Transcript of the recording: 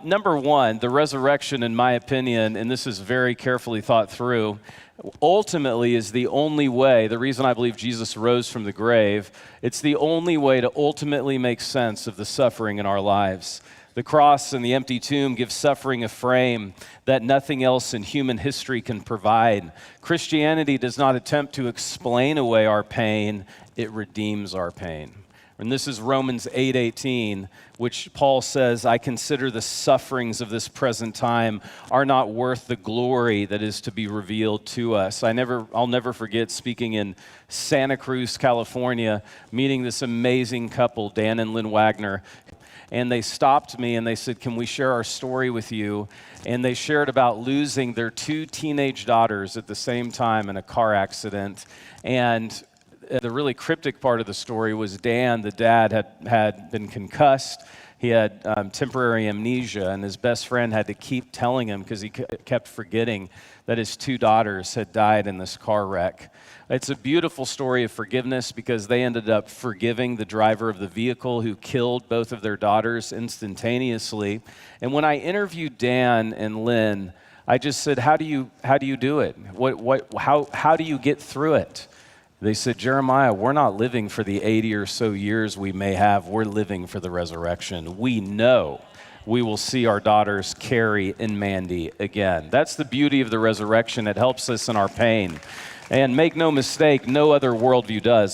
Number one, the resurrection, in my opinion, and this is very carefully thought through, ultimately is the only way, the reason I believe Jesus rose from the grave, it's the only way to ultimately make sense of the suffering in our lives. The cross and the empty tomb give suffering a frame that nothing else in human history can provide. Christianity does not attempt to explain away our pain, it redeems our pain. And this is Romans 8:18, which Paul says, I consider the sufferings of this present time are not worth the glory that is to be revealed to us. I'll never forget speaking in Santa Cruz, California, meeting this amazing couple, Dan and Lynn Wagner. And they stopped me and they said, can we share our story with you? And they shared about losing their 2 teenage daughters at the same time in a car accident. And the really cryptic part of the story was Dan, the dad, had been concussed. He had temporary amnesia, and his best friend had to keep telling him because he kept forgetting that his 2 daughters had died in this car wreck. It's a beautiful story of forgiveness because they ended up forgiving the driver of the vehicle who killed both of their daughters instantaneously. And when I interviewed Dan and Lynn, I just said, how do you do it? How do you get through it? They said, Jeremiah, we're not living for the 80 or so years we may have. We're living for the resurrection. We know we will see our daughters, Carrie and Mandy, again. That's the beauty of the resurrection. It helps us in our pain. And make no mistake, no other worldview does.